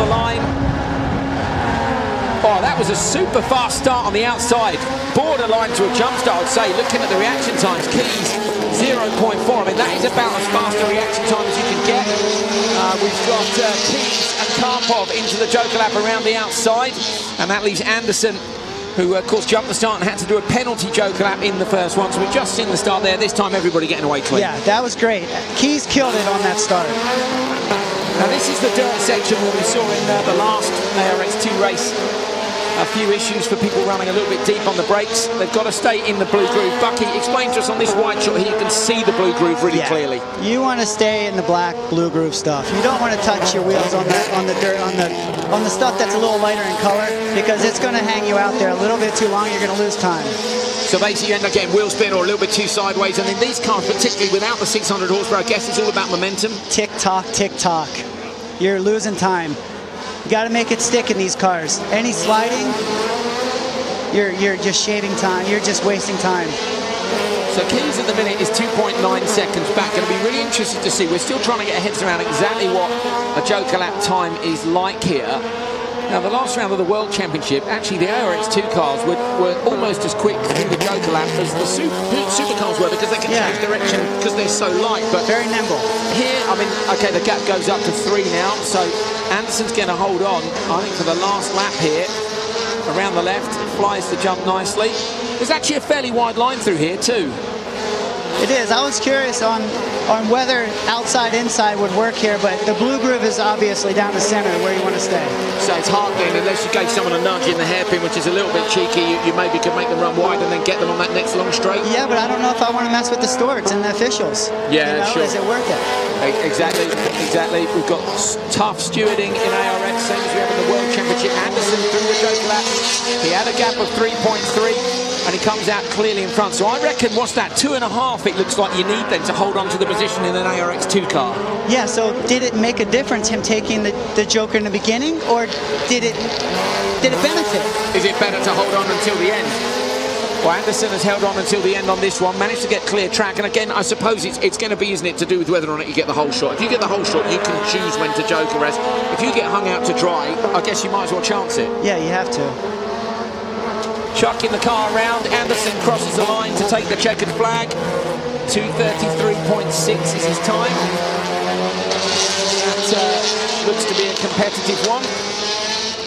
the line. Oh, that was a super fast start on the outside. Borderline to a jump start, I'd say. Looking at the reaction times, Keys 0.4. I mean, that is about as fast a reaction time as you can get. We've got Keys and Karpov into the Joker lap around the outside. And that leaves Anderson, who, of course, jumped the start and had to do a penalty Joker lap in the first one. So we've just seen the start there. This time, everybody getting away clean. Yeah, that was great. Keys killed it on that start. Now, this is the dirt section that we saw in the last ARX2 race. A few issues for people running a little bit deep on the brakes. They've got to stay in the blue groove. Bucky, explain to us on this wide shot here, you can see the blue groove really clearly. You want to stay in the black, blue groove stuff. You don't want to touch your wheels on the dirt, on the stuff that's a little lighter in color, because it's going to hang you out there a little bit too long. You're going to lose time. So basically you end up getting wheel spin or a little bit too sideways. And in these cars, particularly without the 600 horsepower, I guess it's all about momentum. Tick tock, tick tock. You're losing time. You got to make it stick in these cars. Any sliding, you're just shaving time. You're just wasting time. So Keys at the minute is 2.9 seconds back. Going to be really interested to see. We're still trying to get our heads around exactly what a Joker lap time is like here. Now, the last round of the World Championship, actually the ARX2 cars were almost as quick in the Joker lap as the super cars were, because they can change direction because they're so light. But very nimble. Here, I mean, okay, the gap goes up to 3 now, so Anderson's going to hold on, I think, for the last lap here. Around the left, flies the jump nicely. There's actually a fairly wide line through here too. It is. I was curious on whether outside inside would work here, but the blue groove is obviously down the center where you want to stay. So it's hard then, unless you gave someone a nudge in the hairpin, which is a little bit cheeky, you maybe could make them run wide and then get them on that next long straight. Yeah, but I don't know if I want to mess with the stewards and the officials. Yeah, you know, sure. Is it worth it? Exactly. We've got tough stewarding in ARX, same as we have in the World Championship. Anderson through the Joker lap. He had a gap of 3.3. and he comes out clearly in front. So I reckon, what's that, 2.5 it looks like you need then to hold on to the position in an ARX2 car. Yeah, so did it make a difference him taking the Joker in the beginning, or did it benefit? Is it better to hold on until the end? Well, Anderson has held on until the end on this one, managed to get clear track, and again, I suppose it's going to be, isn't it, to do with whether or not you get the whole shot. If you get the whole shot, you can choose when to Joker, whereas if you get hung out to dry, I guess you might as well chance it. Yeah, you have to. Chucking the car around, Anderson crosses the line to take the checkered flag. 2:33.6 is his time. That looks to be a competitive one.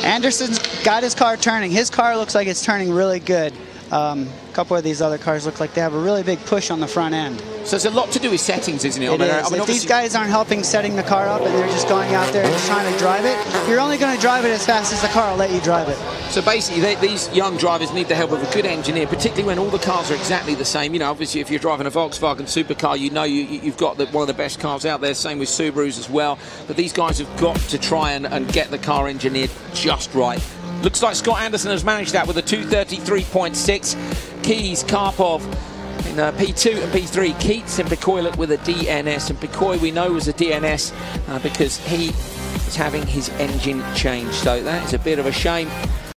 Anderson's got his car turning. His car looks like it's turning really good. A couple of these other cars look like they have a really big push on the front end. So there's a lot to do with settings, isn't it? It is. If these guys aren't helping setting the car up and they're just going out there and just trying to drive it, you're only going to drive it as fast as the car will let you drive it. So basically, these young drivers need the help of a good engineer, particularly when all the cars are exactly the same. You know, obviously, if you're driving a Volkswagen supercar, you know you've got one of the best cars out there. Same with Subarus as well. But these guys have got to try and get the car engineered just right. Looks like Scott Anderson has managed that with a 2:33.6. Keys, Karpov in P2 and P3. Keats and Pecoilet with a DNS. And Pecoy, we know, was a DNS because he is having his engine changed. So that is a bit of a shame.